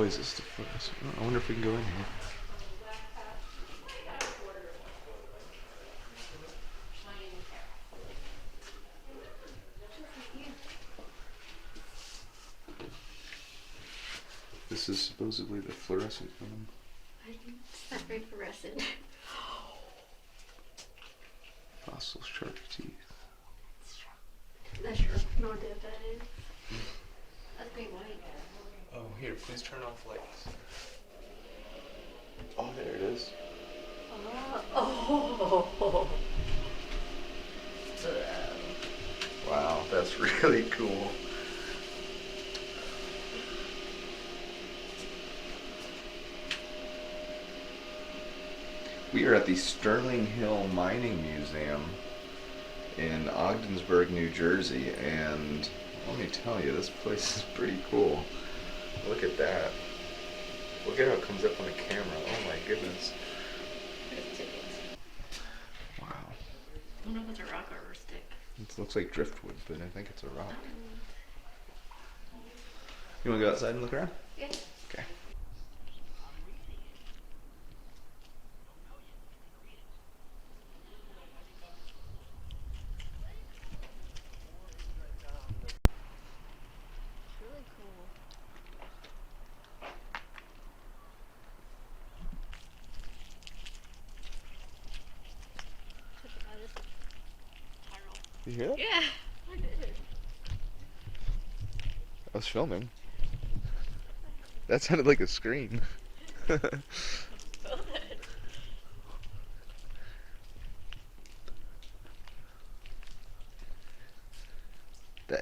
Oh, is this the fluorescent? Oh, I wonder if we can go in here. This is supposedly the fluorescent one. It's not very fluorescent. Fossil shark teeth. Not sure. No idea what that is. That's great white. Oh, here, please turn off lights. Oh, there it is. Oh. Wow, that's really cool. We are at the Sterling Hill Mining Museum in Ogdensburg, New Jersey, and let me tell you, this place is pretty cool. Look at that. Look at how it comes up on the camera. Oh my goodness. Wow. I don't know if it's a rock or a stick. It looks like driftwood, but I think it's a rock. You want to go outside and look around? Yeah. Okay. You hear that? Yeah, I did. I was filming. That sounded like a scream. The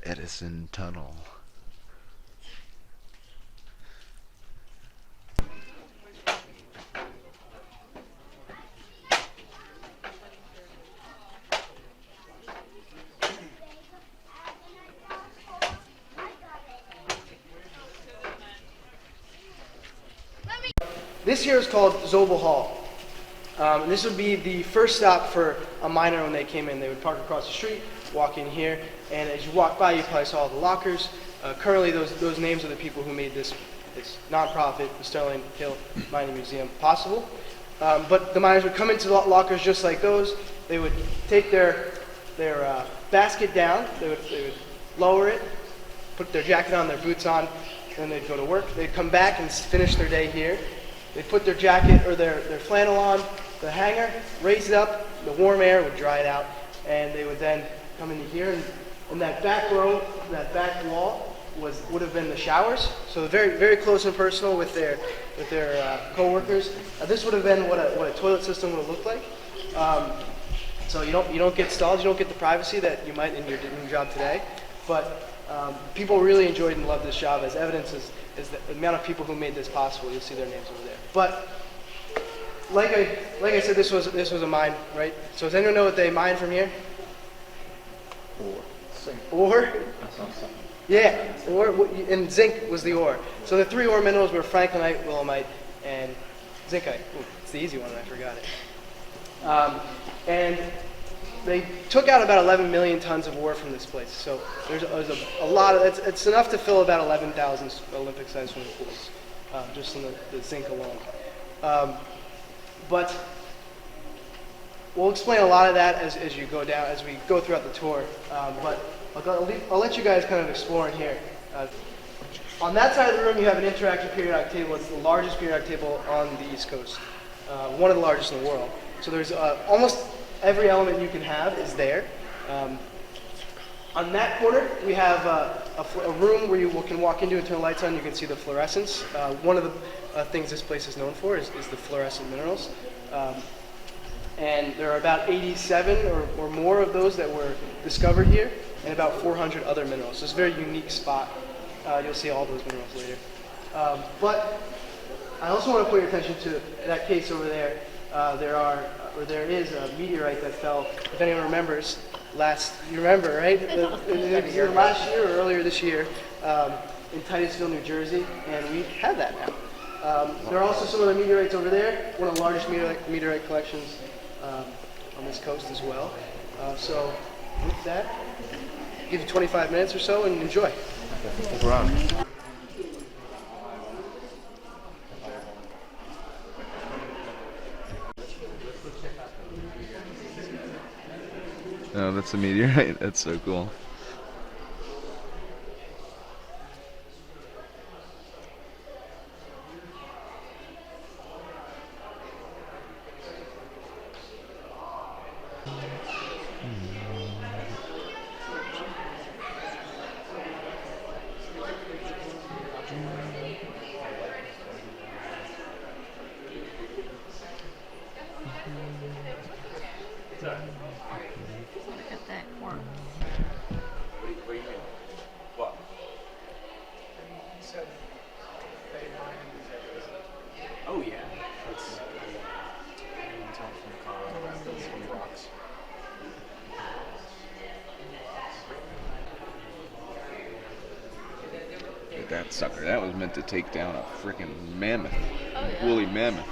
Edison Tunnel. This here is called Zel Hall. And this would be the first stop for a miner when they came in. They would park across the street, walk in here, and as you walk by, you probably saw all the lockers. Currently, those names are the people who made this nonprofit, the Sterling Hill Mining Museum, possible. But the miners would come into lockers just like those. They would take their basket down. They would lower it, put their jacket on, their boots on, and they'd go to work. They'd come back and finish their day here. They'd put their jacket or their flannel on the hanger, raise it up, the warm air would dry it out, and they would then come into here. And in that back row, that back wall would have been the showers. So very, very close and personal with their co-workers. This would have been what a toilet system would have looked like. So you don't get stalls, you don't get the privacy that you might in your job today. But people really enjoyed and loved this job, as evidence is the amount of people who made this possible. You'll see their names over there. But like I said, this was a mine, right? So does anyone know what they mine from here? Ore. Yeah, ore, and zinc was the ore. So the three ore minerals were franklinite, willemite, and zincite. Ooh, it's the easy one, I forgot it. And they took out about 11 million tons of ore from this place. So there's a lot of, it's enough to fill about 11,000 Olympic-sized swimming pools, just in the zinc alone. But we'll explain a lot of that as you go down, as we go throughout the tour. But I'll let you guys kind of explore in here. On that side of the room, you have an interactive periodic table. It's the largest periodic table on the East Coast, one of the largest in the world. So there's almost every element you can have is there. On that corner, we have a room where you can walk into and turn the lights on. You can see the fluorescence. One of the things this place is known for is the fluorescent minerals. And there are about 87 or more of those that were discovered here, and about 400 other minerals. So it's a very unique spot. You'll see all those minerals later. But I also want to put your attention to that case over there. There is a meteorite that fell, if anyone remembers, you remember, right? Either last year or earlier this year in Titusville, New Jersey, and we have that now. There are also some other meteorites over there, one of the largest meteorite collections on this coast as well. So with that, give you 25 minutes or so and enjoy. Look around. Oh, that's a meteorite. That's so cool. Look at that quartz. What? Oh yeah. That's, you can tell from the Colorado Rapids from the rocks. Look at that sucker. That was meant to take down a freaking mammoth. Oh, yeah. Woolly mammoth.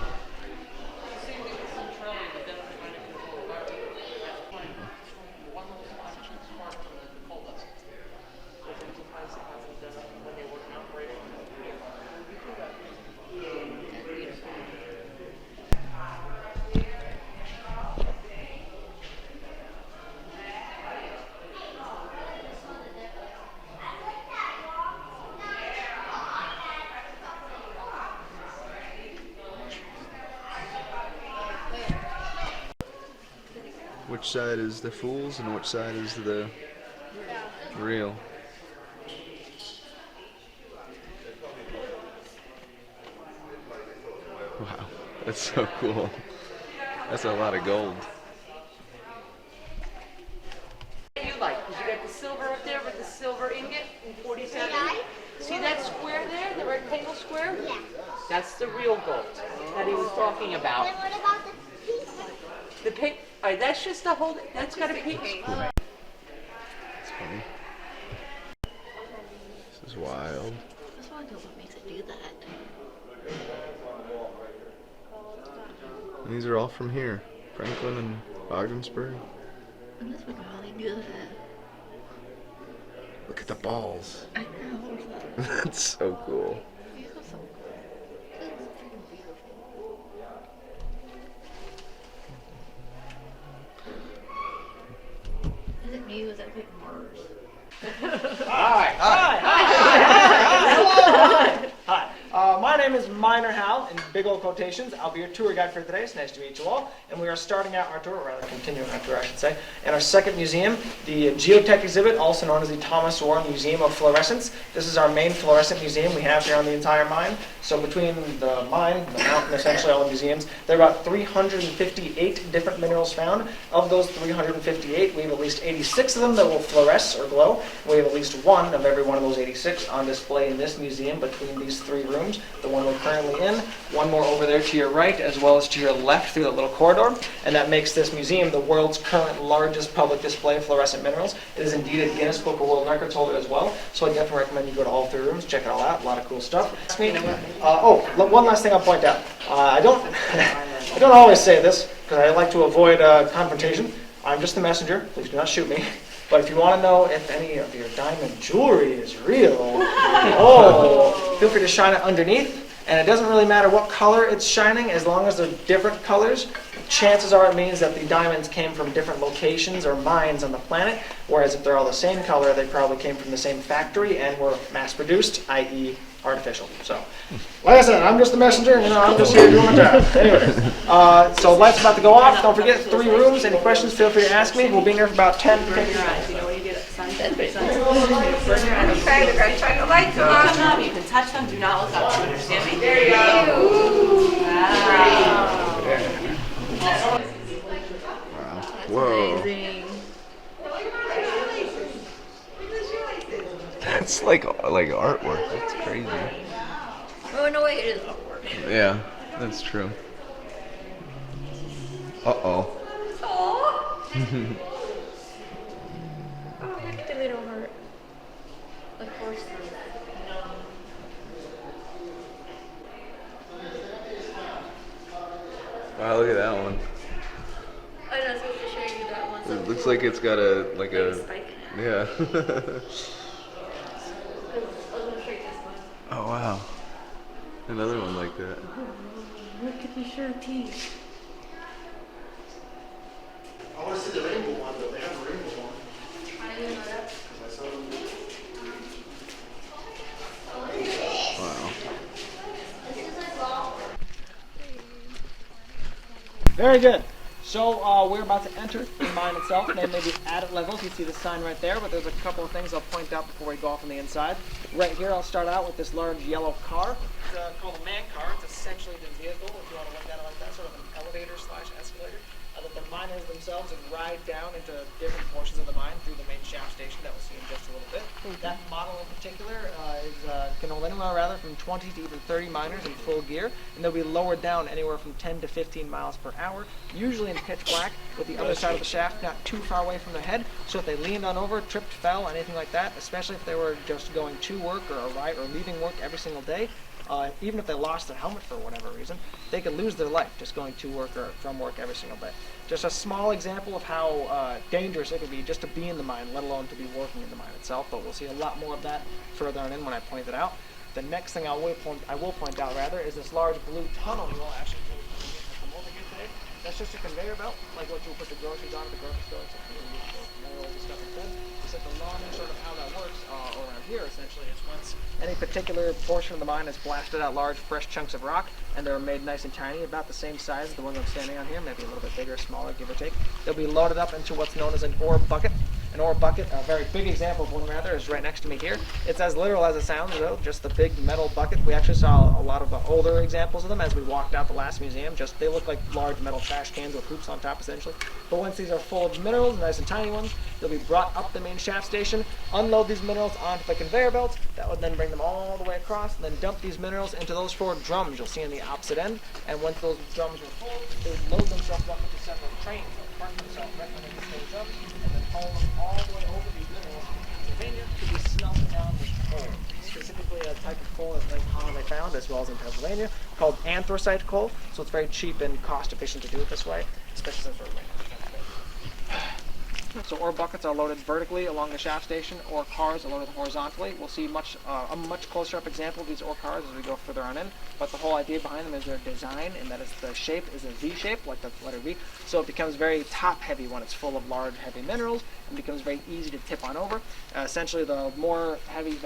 Which side is the fool's and which side is the real? Wow, that's so cool. That's a lot of gold. You like, because you got the silver up there with the silver ingot in 47. See that square there, the rectangle square? Yeah. That's the real gold that he was talking about. Then what about the pink one? The pink, all right, that's just the whole, that's got a pink. That's funny. This is wild. That's why what makes it do that. And these are all from here. Franklin and Ogdensburg. And that's what how they do that. Look at the balls. I know. That's so cool. These are so cool. This is freaking beautiful. Is it me? Was that big Mars? My name is Minor Hal, in big old quotations. I'll be your tour guide for today. It's nice to meet you all. And we are starting out our tour, or rather continuing our tour, I should say, in our second museum, the Geotech exhibit, also known as the Thomas Warren Museum of Fluorescence. This is our main fluorescent museum we have here on the entire mine. So between the mine, the mountain, essentially all the museums, there are about 358 different minerals found. Of those 358, we have at least 86 of them that will fluoresce or glow. We have at least one of every one of those 86 on display in this museum between these three rooms. The one we're currently in, one more over there to your right, as well as to your left through that little corridor. And that makes this museum the world's current largest public display of fluorescent minerals. It is indeed a Guinness Book of World Records holder as well. So I definitely recommend you go to all three rooms, check it all out. A lot of cool stuff. One last thing I'll point out. I don't always say this because I like to avoid confrontation. I'm just the messenger. Please do not shoot me. But if you want to know if any of your diamond jewelry is real, feel free to shine it underneath. And it doesn't really matter what color it's shining, as long as they're different colors. Chances are it means that the diamonds came from different locations or mines on the planet. Whereas if they're all the same color, they probably came from the same factory and were mass-produced, i.e. artificial. So, like I said, I'm just the messenger, I'm just here doing my job. Anyway, so light's about to go off. Don't forget, 3 rooms. Any questions, feel free to ask me. We'll be in here for about 10 to 15 minutes. You know when you get sunset? Okay, we're going to turn the lights on. You can touch them, do not look up. You understand me? There you go. Wow. Whoa. Amazing. That's like artwork. That's crazy. Oh, no way, it is artwork. Yeah, that's true. Uh-oh. Oh, look, the little heart. Of course. Wow, look at that one. I know, I was supposed to show you that one. It looks like it's got a, like a, spike in it. yeah. I was going to show you this one. Oh, wow. Another one like that. Look at the sharp teeth. I want to see the rainbow one, though. They have a rainbow Very good. So we're about to enter the mine itself, namely the adit levels. You see the sign right there, but there's a couple of things I'll point out before we go off on the inside. Right here, I'll start out with this large yellow car. It's called a man car. It's essentially the vehicle, if you want to look at it like that, sort of an elevator slash escalator. That the miners themselves would ride down into different portions of the mine through the main shaft station that we'll see in just a little bit. That model in particular can hold anywhere rather from 20 to even 30 miners in full gear, and they'll be lowered down anywhere from 10 to 15 miles per hour, usually in pitch black, with the other side of the shaft not too far away from their head, so if they leaned on over, tripped, fell, anything like that, especially if they were just going to work or leaving work every single day, even if they lost their helmet for whatever reason, they could lose their life just going to work or from work every single day. Just a small example of how dangerous it could be just to be in the mine, let alone to be working in the mine itself, but we'll see a lot more of that further on in when I point it out. The next thing I will point out is this large blue tunnel you will actually come over here today. That's just a conveyor belt, like what you would put the groceries on at the grocery store. Except the long and short of how that works around here essentially is once any particular portion of the mine has blasted out large fresh chunks of rock, and they're made nice and tiny, about the same size as the ones I'm standing on here, maybe a little bit bigger, smaller, give or take. They'll be loaded up into what's known as an ore bucket. An ore bucket, a very big example of one rather, is right next to me here. It's as literal as it sounds though, just the big metal bucket. We actually saw a lot of the older examples of them as we walked out the last museum. They look like large metal trash cans with hoops on top essentially. But once these are full of minerals, nice and tiny ones, they'll be brought up the main shaft station, unload these minerals onto the conveyor belt. That would then bring them all the way across, and then dump these minerals into those 4 drums you'll see on the opposite end. And once those drums are full, they would load themselves up into several trains that park themselves right under these same drums, and then haul them all the way over these minerals to Pennsylvania to be smelted down with coal. Specifically a type of coal that's commonly found, as well as in Pennsylvania, called anthracite coal. So it's very cheap and cost efficient to do it this way, especially since we're right now. So ore buckets are loaded vertically along the shaft station, ore cars are loaded horizontally. We'll see a much closer up example of these ore cars as we go further on in, but the whole idea behind them is their design, and that is the shape is a V shape, like the letter V, so it becomes very top heavy when it's full of large heavy minerals, and becomes very easy to tip on over. Essentially the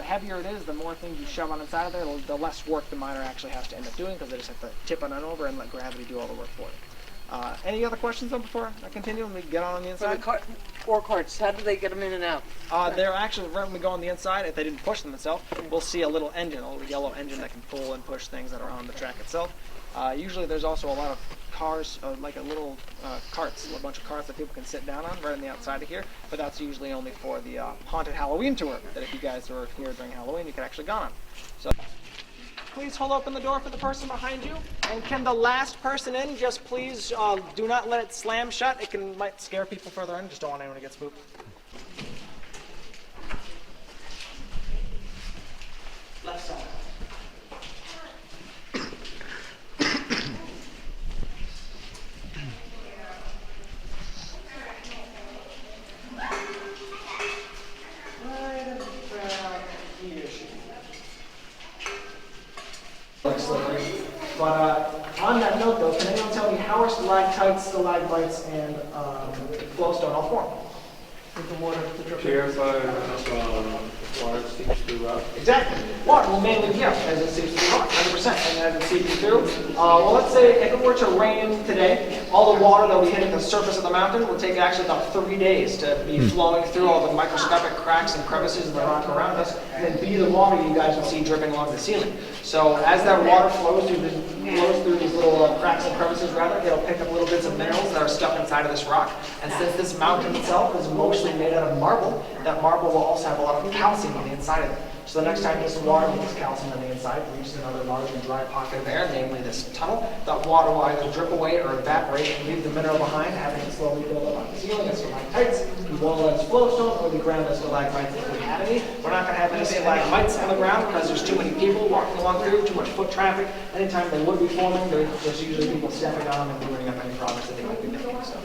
heavier it is, the more things you shove on inside of there, the less work the miner actually has to end up doing, because they just have to tip it on over and let gravity do all the work for it. Any other questions though before I continue and we get on the inside? Ore carts, how do they get them in and out? They're actually, right when we go on the inside, if they didn't push them themselves, we'll see a little engine, a little yellow engine that can pull and push things that are on the track itself. Usually there's also a lot of cars, like a little carts, a bunch of carts that people can sit down on right on the outside of here, but that's usually only for the haunted Halloween tour, that if you guys are here during Halloween, you can actually go on. So, please hold open the door for the person behind you, and can the last person in just please do not let it slam shut. It might scare people further in, just don't want anyone to get spooked. Left side. Right about here. But on that note, though, can anyone tell me how are stalactites, stalagmites, and flowstone all formed? Purified water seeps through rock. Exactly. Water will mainly, as it seeps through rock, 100%. And as it seeps through, well, let's say if it were to rain today, all the water that will be hitting the surface of the mountain will take actually about 3 days to be flowing through all the microscopic cracks and crevices in the rock around us, and then be the water you guys will see dripping along the ceiling. So as that water flows through these little cracks and crevices, it'll pick up little bits of minerals that are stuck inside of this rock. And since this mountain itself is mostly made out of marble, that marble will also have a lot of calcium on the inside of it. So the next time you get some water with this calcium on the inside reaches another large and dry pocket of air, namely this tunnel, that water will either drip away or evaporate and leave the mineral behind, having it slowly build up on the ceiling as stalactites, the wall as flowstone, or the ground as stalagmites if we had any. We're not going to have any stalagmites on the ground because there's too many people walking along through, too much foot traffic. Anytime they would be forming, there's usually people stepping on them and ruining up any progress that they might be making. So.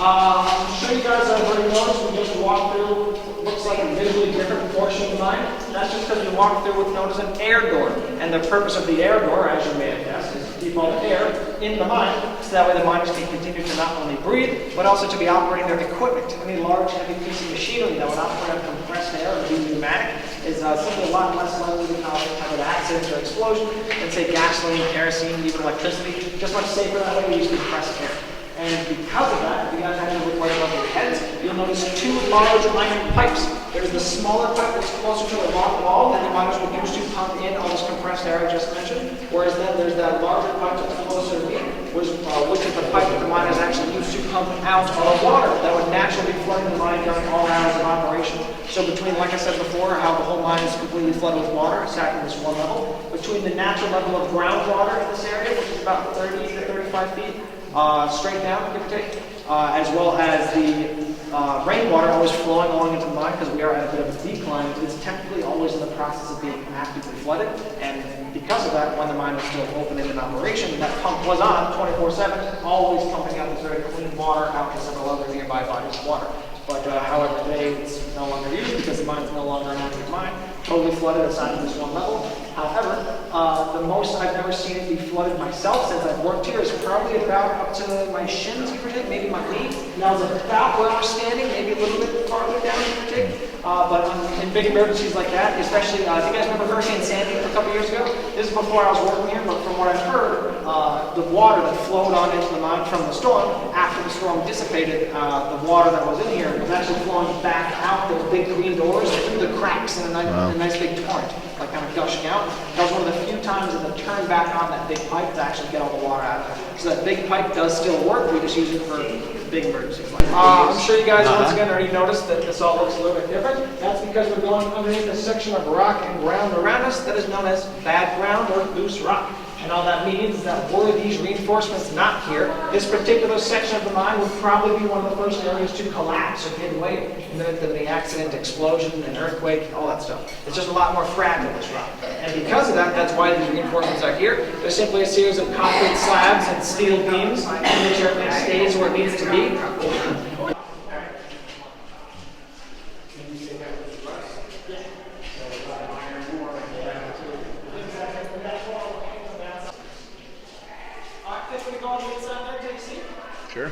I'm sure you guys have already noticed we just walked through what looks like a visually different portion of the mine. That's just because we walked through what's known as an air door. And the purpose of the air door, as you may have guessed, is keep all the air in the mine, so that way the miners can continue to not only breathe, but also to be operating their equipment. Any large, heavy piece of machinery that would operate on compressed air or be pneumatic is simply a lot less likely to cause any type of accident or explosion than, say, gasoline, kerosene, even electricity. Just much safer that way we use compressed air. And because of that, if you guys have to look right above your heads, you'll notice two large iron pipes. There's the smaller pipe that's closer to the rock wall that the miners would use to pump in all this compressed air I just mentioned, whereas then there's that larger pipe that's closer to me, which is the pipe that the miners actually use to pump out all water that would naturally be flooding the mine during all hours of operation. So between, like I said before, how the whole mine is completely flooded with water, exactly this one level, between the natural level of groundwater in this area, which is about 30 to 35 feet, straight down, give or take, as well as the rainwater always flowing along into the mine because we are at a bit of a decline. It's technically always in the process of being actively flooded, and because of that, when the mine was still open and in operation, that pump was on 24/7, always pumping out this very clean water out to several other nearby bodies of water. But however, today it's no longer used because the mine is no longer an active mine, totally flooded aside from this one level. However, the most I've ever seen it be flooded myself since I've worked here is probably about up to my shins, give or take, maybe my knee. And I was about where I was standing, maybe a little bit farther down, give or take. But in big emergencies like that, especially, I think you guys remember Hurricane Sandy a couple years ago? This is before I was working here, but from what I've heard, the water that flowed on into the mine from the storm, after the storm dissipated, the water that was in here was actually flowing back out those big green doors through the cracks in a nice big torrent, like kind of gushing out. That was one of the few times that they turned back on that big pipe to actually get all the water out of it. So that big pipe does still work, we just use it for big emergencies. I'm sure you guys once again already noticed that this all looks a little bit different. That's because we're going underneath a section of rock and ground around us that is known as bad ground or loose rock. And all that means is that were these reinforcements not here, this particular section of the mine would probably be one of the first areas to collapse or give way in the event of any accident, explosion, an earthquake, all that stuff. It's just a lot more fragile, this rock. And because of that, that's why these reinforcements are here. They're simply a series of concrete slabs and steel beams in which everything stays where it needs to be. Sure.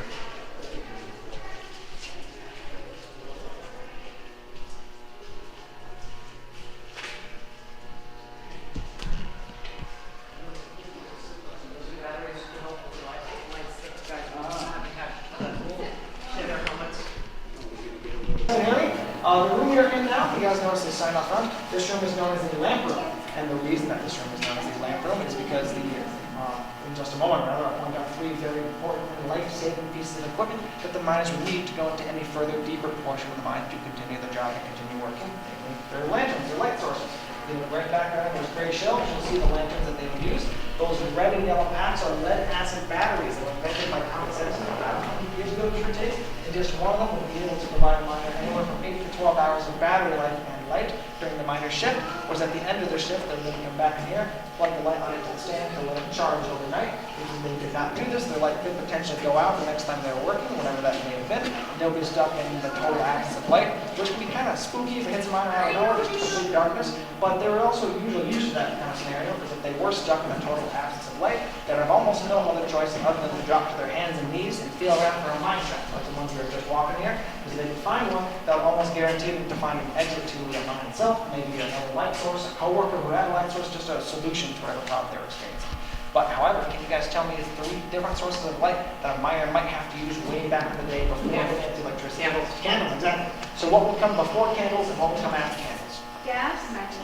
The room you're in now, you guys notice the sign up front, this room is known as the lamp room. And the reason that this room is known as the lamp room is because in just a moment, I'll point out three very important life-saving pieces of equipment that the miners would need to go into any further deeper portion of the mine to continue their job and continue working. Namely, their lanterns, their light sources. You look right back at those gray shelves, you'll see the lanterns that they would use. Those red and yellow packs are lead-acid batteries that were invented by Thomas Edison about 100 years ago, give or take. And just one of them would be able to provide a miner anywhere from 8 to 12 hours of battery life and light during the miner's shift. Whereas at the end of their shift, they're going to come back in here, plug the light on into the stand, and let it charge overnight. If they did not do this, their light could potentially go out the next time they were working, whatever that may have been. They'll be stuck in the total absence of light, which can be kind of spooky if it hits a miner out of nowhere, just complete darkness. But they were also usually used in that kind of scenario, because if they were stuck in a total absence of light, they would have almost no other choice other than to drop to their hands and knees and feel around for a mine shaft, like the ones we were just walking here. Because if they could find one, that would almost guarantee them to find an exit to the mine itself, maybe another light source, a coworker who had a light source, just a solution to whatever problem they were experiencing. But however, can you guys tell me the three different sources of light that a miner might have to use way back in the day before fancy electricity? Candles, exactly. So what would come before candles and what would come after candles? Gas, matches.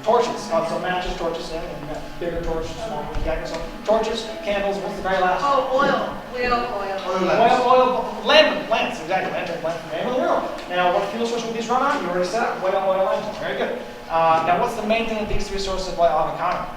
Torches. So matches, torches, and bigger torches, smaller, exactly. So torches, candles, what's the very last one? Oh, oil. Oil. Lamps, exactly. Lamps, name of the world. Now, what fuel source would these run on? You already said it. Oil lamps. Very good. Now, what's the main thing that these three sources of light all have in common?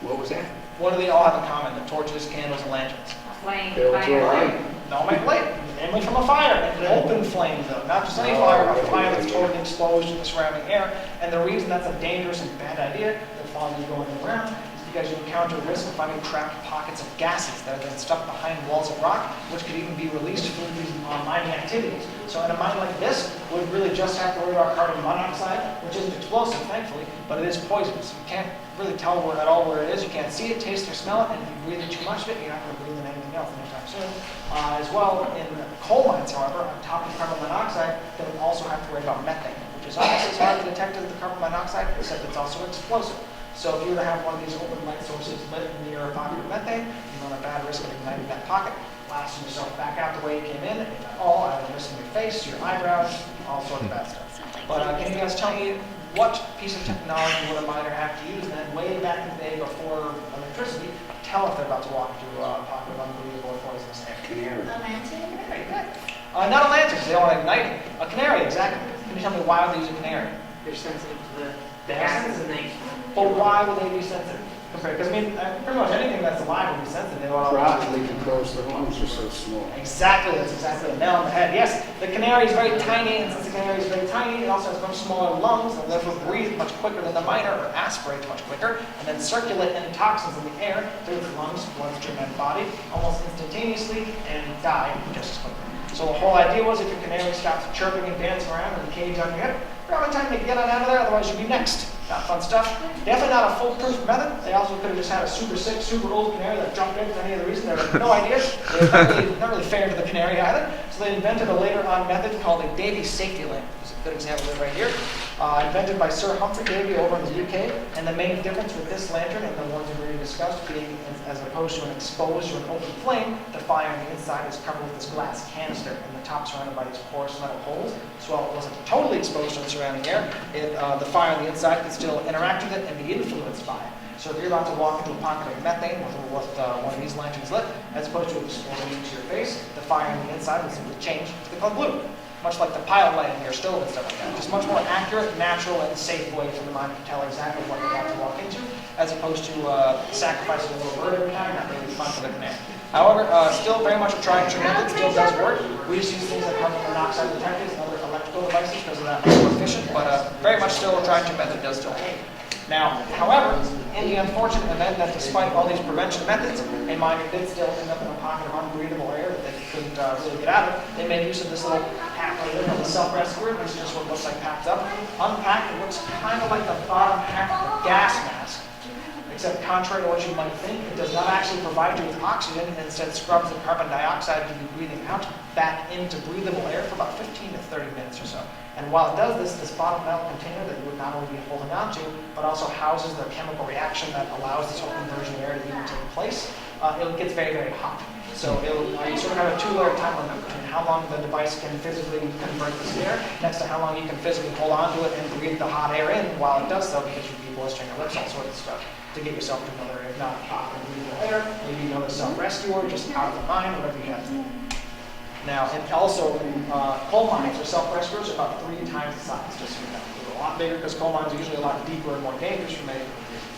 What was that? What do they all have in common? The torches, candles, and lanterns. Flame. They'll throw Fire. light. They'll make light, namely from a fire, an open flame though, not just any fire, a fire that's totally exposed to the surrounding air. And the reason that's a dangerous and bad idea, the fog is going around, is because you encounter risk of finding trapped pockets of gases that have been stuck behind walls of rock, which could even be released through these mining activities. So in a mine like this, we would really just have to worry about carbon monoxide, which isn't explosive, thankfully, but it is poisonous. You can't really tell at all where it is. You can't see it, taste, or smell it, and if you breathe in too much of it, you're not going to breathe in anything else anytime soon. As well, in coal mines, however, on top of carbon monoxide, they would also have to worry about methane, which is almost as hard to detect as the carbon monoxide, except it's also explosive. So if you were to have one of these open light sources lit near a pocket of methane, you run a bad risk of igniting that pocket, blasting yourself back out the way you came in, if at all, either risking your face, your eyebrows, all sorts of bad stuff. But can you guys tell me what piece of technology would a miner have to use then, way back in the day before electricity, tell if they're about to walk into a pocket of unbelievable or poisonous air? A lantern? Very good. Not a lantern, so they don't want to ignite it. A canary, exactly. Can you tell me why would they use a canary? They're sensitive to the gases and they. But why would they be sensitive? Because I mean, pretty much anything that's alive will be sensitive. They want Probably because the lungs are so small. Exactly, that's exactly a nail on the head. Yes, the canary is very tiny, and since the canary is very tiny, it also has much smaller lungs, and therefore breathe much quicker than the miner, or aspirate much quicker, and then circulate any toxins in the air through its lungs, bloodstream, and body almost instantaneously, and die just as quickly. So the whole idea was if your canary stops chirping and dancing around in the cage on your hip, you're having time to get on out of there, otherwise you'd be next. Not fun stuff. Definitely not a foolproof method. They also could have just had a super sick, super old canary that jumped in for any other reason. They had no idea. They were not really fair to the canary either. So they invented a later on method called a Davy safety lamp. There's a good example of it right here. Invented by Sir Humphrey Davy over in the UK. And the main difference with this lantern and the ones we've already discussed being as opposed to an exposed or an open flame, the fire on the inside is covered with this glass canister and the top surrounded by these porous metal holes. So while it wasn't totally exposed to the surrounding air, the fire on the inside could still interact with it and be influenced by it. So if you're about to walk into a pocket of methane with one of these lanterns lit, as opposed to exploding into your face, the fire on the inside would simply change to become blue. Much like the pilot light in your stove and stuff like that. Just much more accurate, natural, and safe way for the miner to tell exactly what they're about to walk into, as opposed to sacrificing a little bird every time, not really fun for the canary. However, still very much a tried and true method, still does work. We just use things like carbon monoxide detectors and other electrical devices because of that much more efficient, but very much still a tried and true method, does still work. Now, however, in the unfortunate event that despite all these prevention methods, a miner did still end up in a pocket of unbreathable air that they couldn't really get out of, they made use of this little pack right here called the self-rescuer. This is just what it looks like packed up. Unpacked, it looks kind of like the bottom half of a gas mask. Except contrary to what you might think, it does not actually provide you with oxygen, and instead scrubs the carbon dioxide you'd be breathing out back into breathable air for about 15 to 30 minutes or so. And while it does this, this bottom metal container that you would not only be holding onto, but also houses the chemical reaction that allows this whole conversion of air to even take place, it gets very, very hot. So you sort of have a two-layer time limit between how long the device can physically convert this air, next to how long you can physically hold onto it and breathe the hot air in while it does so, because you'd be blistering your lips, all sorts of stuff, to get yourself to another, if not hot and breathable air, maybe another self-rescuer, just out of the mine, whatever you have to do. Now, and also coal mines or self-rescuers are about 3 times the size, just so you know. They're a lot bigger because coal mines are usually a lot deeper and more dangerous for many reasons.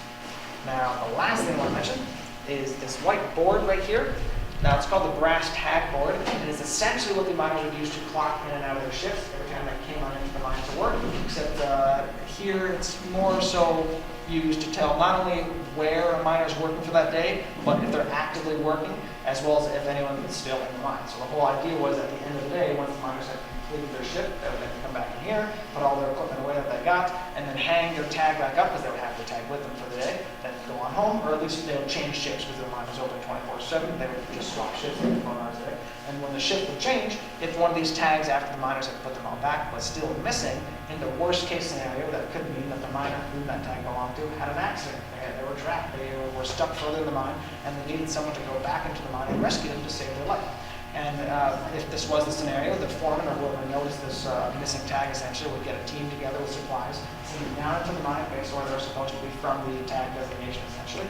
Now, the last thing I want to mention is this white board right here. Now, it's called the brass tag board. It is essentially what the miners would use to clock in and out of their shifts every time they came on into the mine to work, except here it's more so used to tell not only where a miner is working for that day, but if they're actively working, as well as if anyone is still in the mine. So the whole idea was at the end of the day, once the miners had completed their shift, they would then come back in here, put all their equipment away that they got, and then hang their tag back up, because they would have their tag with them for the day, then go on home, or at least they would change shifts, because the mine was open 24/7, they would just swap shifts every 4 hours a day. And when the shift would change, if one of these tags, after the miners had put them all back, was still missing, in the worst case scenario, that could mean that the miner who that tag belonged to had an accident. They were trapped, they were stuck further in the mine, and they needed someone to go back into the mine and rescue them to save their life. And if this was the scenario, the foreman or whoever noticed this missing tag essentially would get a team together with supplies, send them down into the mine base where they're supposed to be from the tag designation essentially,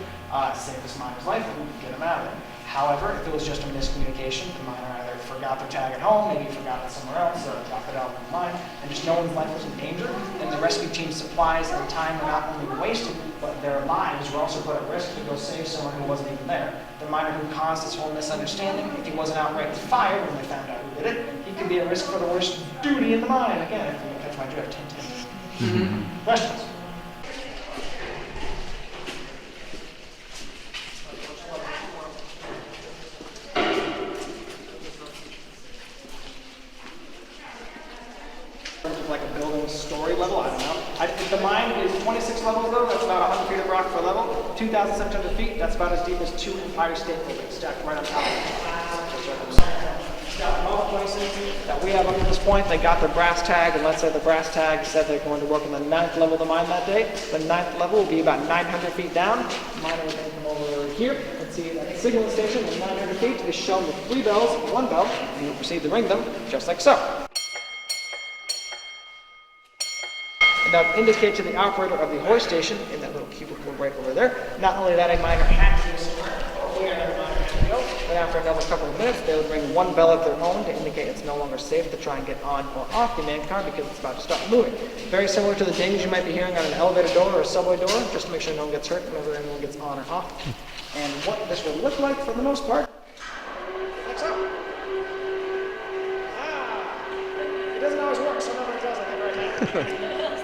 save this miner's life and get them out of there. However, if it was just a miscommunication, the miner either forgot their tag at home, maybe forgot it somewhere else, or dropped it out in the mine, and just no one's life was in danger, then the rescue team's supplies and time were not only wasted, but their lives were also put at risk to go save someone who wasn't even there. The miner who caused this whole misunderstanding, if he wasn't outright fired when they found out who did it, he could be at risk for the worst duty in the mine. Again, if you catch my drift, hint, hint. Questions? Like a building story level, I don't know. If the mine is 26 levels though, that's about 100 feet of rock per level. 2,700 feet, that's about as deep as 2 Empire State Buildings stacked right on top of it. Got all places that we have up to this point. They got their brass tag, and let's say the brass tag said they're going to work on the 9th level of the mine that day. The 9th level will be about 900 feet down. The miner is going to come over here. Let's see that signal station at 900 feet is shown with 3 bells, 1 bell, and you'll proceed to ring them just like so. And that will indicate to the operator of the hoist station in that little cubicle right over there. Not only that, a miner had to go somewhere, where another miner had to go, but after another couple of minutes, they would ring 1 bell of their own to indicate it's no longer safe to try and get on or off the main car because it's about to start moving. Very similar to the dings you might be hearing on an elevator door or a subway door, just to make sure no one gets hurt whenever anyone gets on or off. And what this will look like for the most part, like so. It doesn't always work, so nobody does like it right now.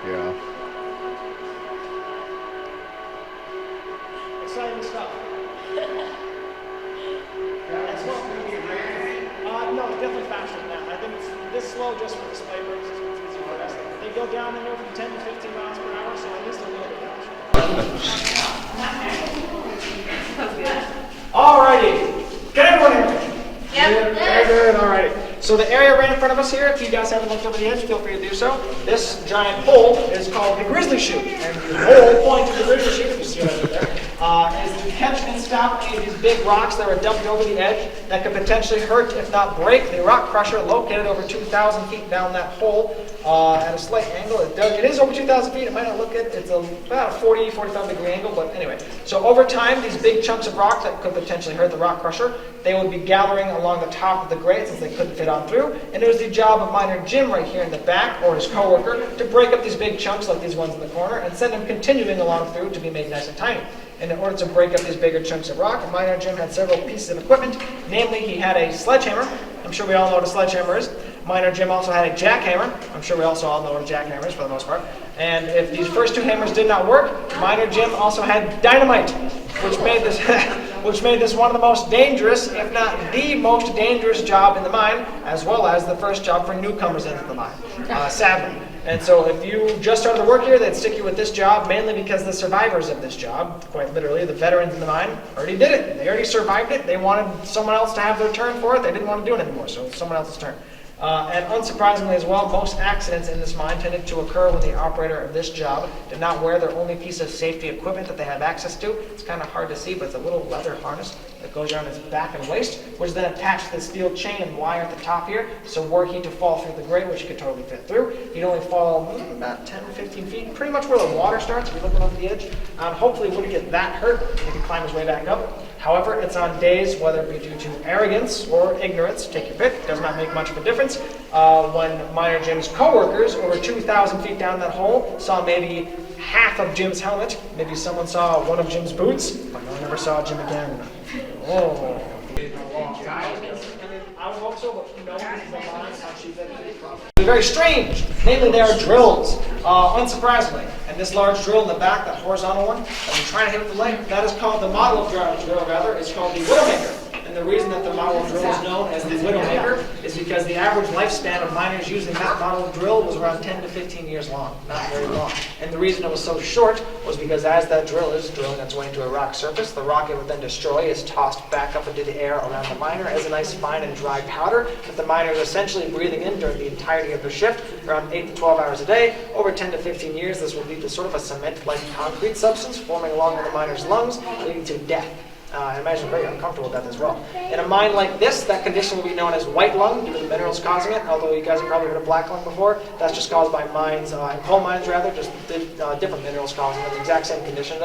Yeah. Exciting stuff. No, it's definitely faster than that. I think it's this slow just for display purposes. It's easy for us. They go down anywhere from 10 to 15 miles per hour, so at least a little bit faster. Alrighty. Can everyone hear me? Yep. Very good. Alrighty. So the area right in front of us here, if you guys haven't looked over the edge, feel free to do so. This giant hole is called the grizzly chute. And the whole point of the grizzly chute, if you see it over there, is to catch and stop any of these big rocks that are dumped over the edge that could potentially hurt, if not break, the rock crusher located over 2,000 feet down that hole at a slight angle. It is over 2,000 feet. It might not look it. It's about a 40, 45 degree angle, but anyway. So over time, these big chunks of rock that could potentially hurt the rock crusher, they would be gathering along the top of the grate since they couldn't fit on through. And it was the job of miner Jim right here in the back, or his co-worker, to break up these big chunks like these ones in the corner and send them continuing along through to be made nice and tiny. And in order to break up these bigger chunks of rock, miner Jim had several pieces of equipment. Namely, he had a sledgehammer. I'm sure we all know what a sledgehammer is. Miner Jim also had a jackhammer. I'm sure we also all know what a jackhammer is for the most part. And if these first 2 hammers did not work, miner Jim also had dynamite, which made this one of the most dangerous, if not the most dangerous job in the mine, as well as the first job for newcomers into the mine, sadly. And so if you just started to work here, they'd stick you with this job, mainly because the survivors of this job, quite literally, the veterans in the mine, already did it. They already survived it. They wanted someone else to have their turn for it. They didn't want to do it anymore, so it's someone else's turn. And unsurprisingly as well, most accidents in this mine tended to occur when the operator of this job did not wear their only piece of safety equipment that they have access to. It's kind of hard to see, but it's a little leather harness that goes around his back and waist, which is then attached to the steel chain and wire at the top here. So were he to fall through the grate, which he could totally fit through, he'd only fall about 10 or 15 feet, pretty much where the water starts, if you're looking over the edge. Hopefully wouldn't get that hurt. He could climb his way back up. However, it's on days, whether it be due to arrogance or ignorance, take your pick, does not make much of a difference. When miner Jim's co-workers over 2,000 feet down that hole saw maybe half of Jim's helmet, maybe someone saw one of Jim's boots, but no one ever saw Jim again. Oh. I would hope so, but no one is alive how she did it. They're very strange. Namely, they are drills, unsurprisingly. And this large drill in the back, that horizontal one, that I'm trying to hit with the leg, that is called the model of drill, rather, is called the Widowmaker. And the reason that the model of drill is known as the Widowmaker is because the average lifespan of miners using that model of drill was around 10 to 15 years long, not very long. And the reason it was so short was because as that drill is drilling its way into a rock surface, the rock it would then destroy is tossed back up into the air around the miner as a nice fine and dry powder that the miner is essentially breathing in during the entirety of their shift, around 8 to 12 hours a day. Over 10 to 15 years, this will lead to sort of a cement-like concrete substance forming along with the miner's lungs, leading to death. I imagine very uncomfortable with that as well. In a mine like this, that condition will be known as white lung due to the minerals causing it, although you guys have probably heard of black lung before. That's just caused by mines, coal mines rather, just different minerals causing it, the exact same condition.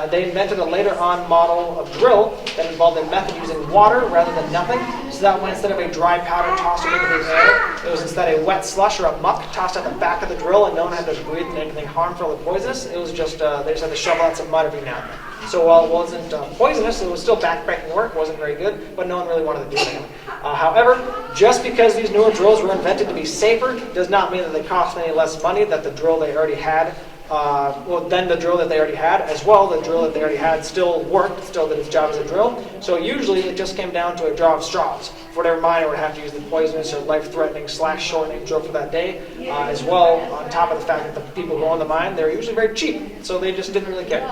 They invented a later on model of drill that involved a method using water rather than nothing, so that when instead of a dry powder tossed into the air, it was instead a wet slush or a muck tossed at the back of the drill, and no one had to breathe in anything harmful or poisonous. It was just, they just had to shovel out some mud every now and then. So while it wasn't poisonous, it was still backbreaking work, wasn't very good, but no one really wanted to do it anyway. However, just because these newer drills were invented to be safer does not mean that they cost any less money than the drill they already had well, then the drill that they already had, as well, the drill that they already had still worked, still did its job as a drill. So usually it just came down to a draw of straws. For whatever miner would have to use the poisonous or life-threatening / shortening drill for that day, as well, on top of the fact that the people who own the mine, they're usually very cheap, so they just didn't really care.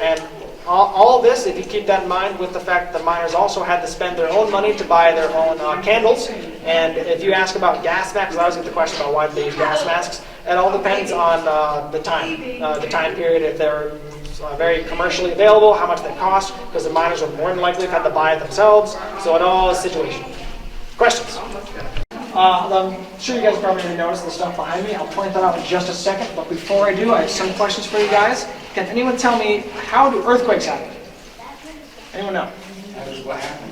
And all of this, if you keep that in mind, with the fact that the miners also had to spend their own money to buy their own candles. And if you ask about gas masks, I always get the question about why they use gas masks. It all depends on the time period, if they're very commercially available, how much they cost, because the miners would more than likely have had to buy it themselves. So it all is situational. Questions? I'm sure you guys probably already noticed the stuff behind me. I'll point that out in just a second, but before I do, I have some questions for you guys. Can anyone tell me, how do earthquakes happen? Anyone know?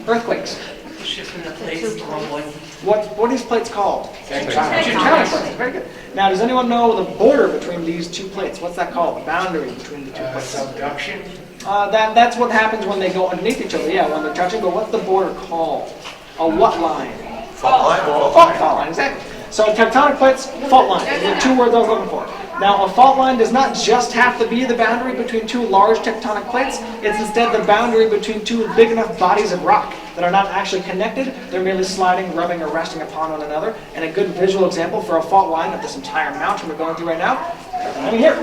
Earthquakes. Shifting the plates, rumbling. What are these plates called? Tectonic plates. Very good. Now, does anyone know the border between these two plates? What's that called? The boundary between the two plates? Subduction. That's what happens when they go underneath each other. Yeah, when they're touching. But what's the border called? A what line? Fault line. Fault line, exactly. So tectonic plates, fault line. Those are the two words I was looking for. Now, a fault line does not just have to be the boundary between two large tectonic plates. It's instead the boundary between two big enough bodies of rock that are not actually connected. They're merely sliding, rubbing, or resting upon one another. And a good visual example for a fault line of this entire mountain we're going through right now, I mean here.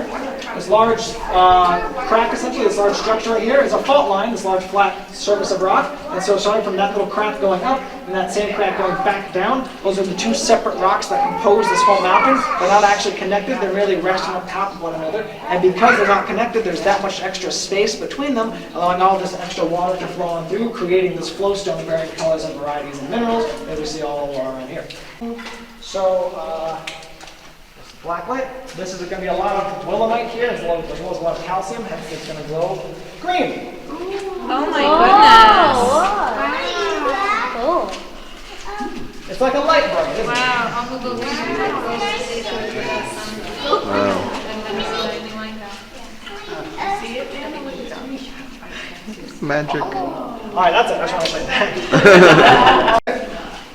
This large crack, essentially, this large structure right here is a fault line, this large flat surface of rock. And so starting from that little crack going up, and that same crack going back down, those are the two separate rocks that compose this whole mountain. They're not actually connected, they're merely resting on top of one another. And because they're not connected, there's that much extra space between them, allowing all this extra water to flow on through, creating this flowstone of varying colors and varieties of minerals that we see all around here. So, blacklight. This is going to be a lot of willemite here, as well as a lot of calcium, hence it's going to glow green. Oh my goodness. It's like a light bulb, isn't it? Wow, I'm going to Magic. Alright, that's it. I just want to say that.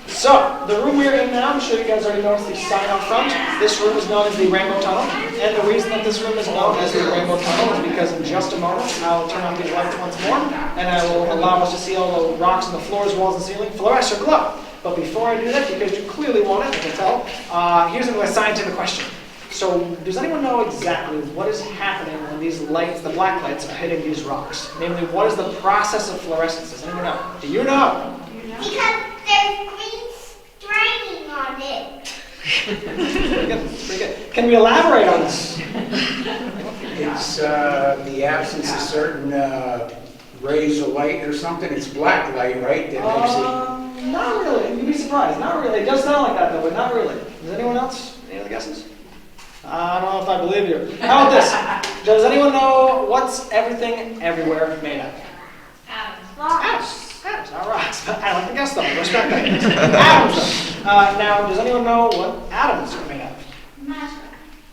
So, the room we're in now, I'm sure you guys already noticed the sign out front. This room is known as the Rainbow Tunnel. And the reason that this room is known as the Rainbow Tunnel is because in just a moment, I'll turn on these lights once more, and I will allow us to see all the rocks on the floors, walls, and ceiling fluoresce or glow. But before I do that, because you clearly want it, I can tell, here's a scientific question. So, does anyone know exactly what is happening when these lights, the black lights, are hitting these rocks? Namely, what is the process of fluorescence? Does anyone know? Do you know? Because there's green stringing on it. Pretty good. Pretty good. Can we elaborate on this? It's the absence of certain rays of light or something. It's black light, right? That makes it. Not really. You'd be surprised. Not really. It does sound like that, though, but not really. Does anyone else? Any other guesses? I don't know if I believe you. How about this? Does anyone know what's everything everywhere made of? Atoms. Atoms, not rocks. I like to guess them. Respect that. Atoms. Now, does anyone know what atoms are made of? Matter.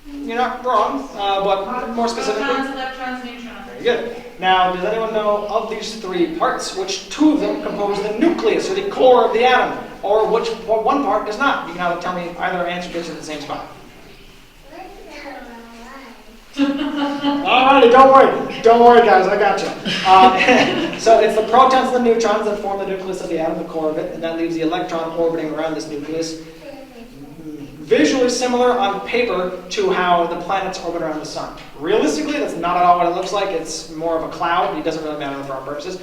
You're not wrong, but more specifically. Protons, electrons, neutrons. Very good. Now, does anyone know of these three parts, which two of them compose the nucleus, or the core of the atom, or which one part does not? You can either tell me either answer gets in the same spot. Alrighty, don't worry. Don't worry, guys, I got you. So it's the protons and the neutrons that form the nucleus of the atom, the core of it, and that leaves the electron orbiting around this nucleus. Visually similar on paper to how the planets orbit around the sun. Realistically, that's not at all what it looks like. It's more of a cloud. It doesn't really matter for our purposes.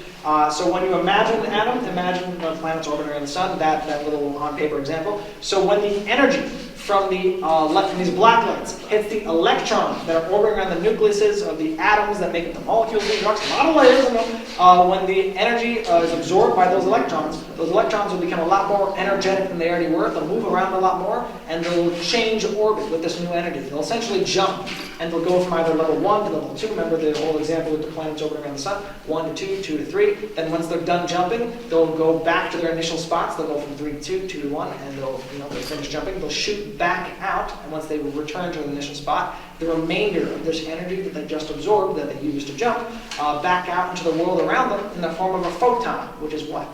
So when you imagine an atom, imagine the planets orbiting around the sun, that little on paper example. So when the energy from these black lights hits the electrons that are orbiting around the nucleuses of the atoms that make up the molecules of these rocks, a lot of layers in them. When the energy is absorbed by those electrons will become a lot more energetic than they already were. They'll move around a lot more, and they'll change orbit with this new energy. They'll essentially jump, and they'll go from either level 1 to level 2. Remember the whole example with the planets orbiting around the sun? 1 to 2, 2 to 3. Then once they're done jumping, they'll go back to their initial spots. They'll go from 3 to 2, 2 to 1, and they'll finish jumping. They'll shoot back out, and once they return to the initial spot, the remainder of this energy that they just absorbed, that they used to jump, back out into the world around them in the form of a photon, which is what?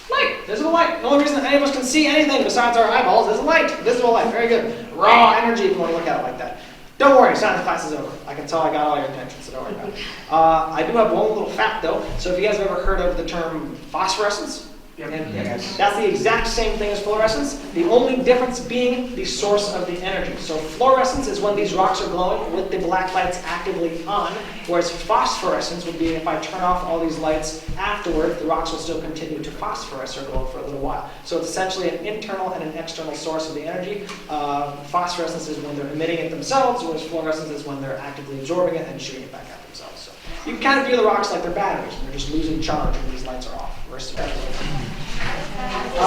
Light. Visible light. The only reason that any of us can see anything besides our eyeballs is light. Visible light. Very good. Raw energy, if you want to look at it like that. Don't worry, science class is over. I can tell I got all your attention, so don't worry about it. I do have one little fact though. So if you guys have ever heard of the term phosphorescence, that's the exact same thing as fluorescence, the only difference being the source of the energy. So fluorescence is when these rocks are glowing with the black lights actively on, whereas phosphorescence would be if I turn off all these lights afterward, the rocks will still continue to phosphoresce or glow for a little while. So it's essentially an internal and an external source of the energy. Phosphorescence is when they're emitting it themselves, whereas fluorescence is when they're actively absorbing it and shooting it back at themselves. So you can kind of view the rocks like they're batteries, and they're just losing charge when these lights are off. All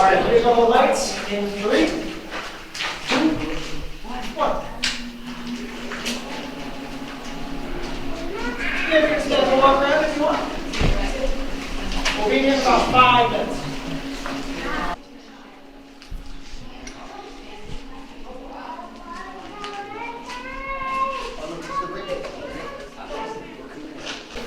right, here's all the lights in 3, 2, 1. Yeah, you can stand and walk around if you want. We'll be here in about 5 minutes.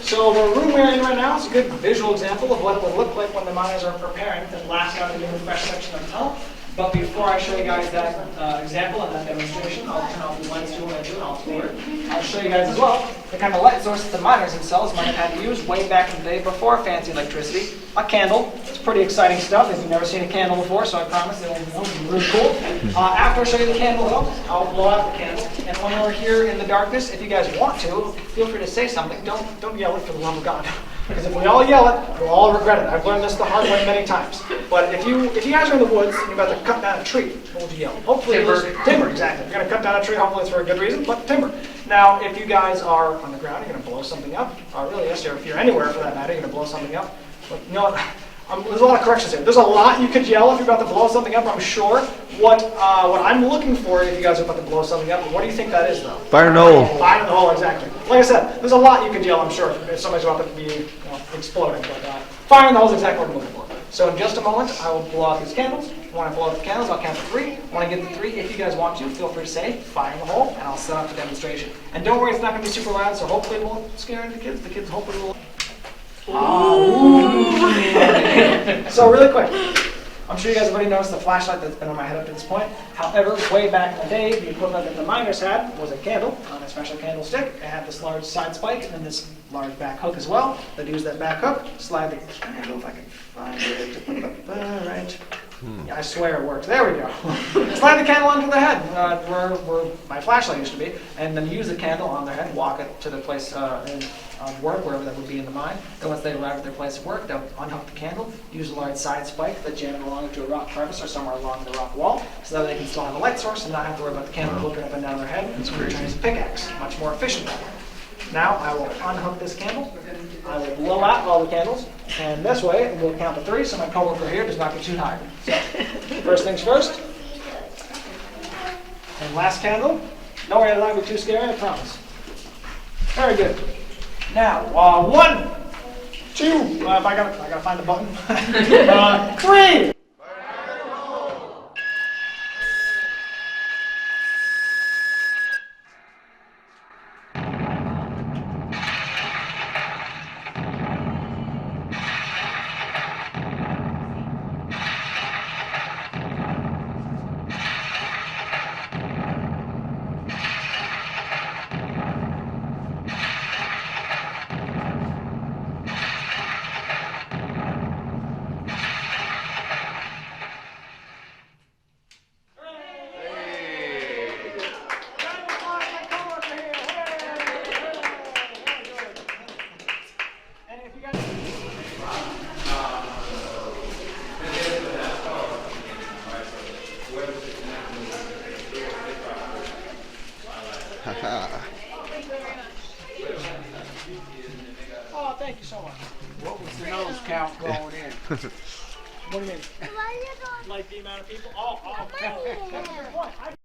So the room we're in right now is a good visual example of what it would look like when the miners are preparing to blast out a new fresh section of tunnel. But before I show you guys that example and that demonstration, I'll turn off the lights to what I do and I'll explore it. I'll show you guys as well the kind of light source that the miners themselves might have had to use way back in the day before fancy electricity. A candle. It's pretty exciting stuff if you've never seen a candle before, so I promise it'll be really cool. After I show you the candle though, I'll blow out the candle. And when we're here in the darkness, if you guys want to, feel free to say something. Don't yell it for the love of God. Because if we all yell it, we'll all regret it. I've learned this the hard way many times. But if you guys are in the woods and you're about to cut down a tree, what would you yell? Hopefully timber, exactly. If you're going to cut down a tree, hopefully it's for a good reason, but timber. Now, if you guys are on the ground, you're going to blow something up. Or really, yes, if you're anywhere for that matter, you're going to blow something up. But you know what? There's a lot of corrections here. There's a lot you could yell if you're about to blow something up, I'm sure. What I'm looking for if you guys are about to blow something up, what do you think that is though? Fire in the hole. Fire in the hole, exactly. Like I said, there's a lot you could yell, I'm sure, if somebody's about to be exploding. But fire in the hole is exactly what I'm looking for. So in just a moment, I will blow out these candles. When I blow out the candles, I'll count to 3. When I get to 3, if you guys want to, feel free to say fire in the hole, and I'll set up the demonstration. And don't worry, it's not going to be super loud, so hopefully it won't scare any of the kids. The kids hopefully will. So really quick, I'm sure you guys have already noticed the flashlight that's been on my head up to this point. However, way back in the day, the equipment that the miners had was a candle on a special candlestick. It had this large side spike and this large back hook as well. They'd use that back hook, slide the candle, if I can find it, right. Yeah, I swear it works. There we go. Slide the candle onto the head, where my flashlight used to be, and then use the candle on their head, walk it to the place of work, wherever that would be in the mine. Then once they arrive at their place of work, they'll unhook the candle, use a large side spike that jam it along into a rock crevice or somewhere along the rock wall, so that they can still have a light source and not have to worry about the candle looking up and down their head and turning his pickaxe. Much more efficient that way. Now I will unhook this candle. I will blow out all the candles, and this way we'll count to 3 so my coworker here does not get too tired. So, first things first. And last candle. Don't worry, that'll not be too scary, I promise. Very good. Now, 1, 2. I gotta find the button. 3. Oh, thank you so much. What was the nose count going in? What do you mean? Like the amount of people? Oh, okay. That's a good point.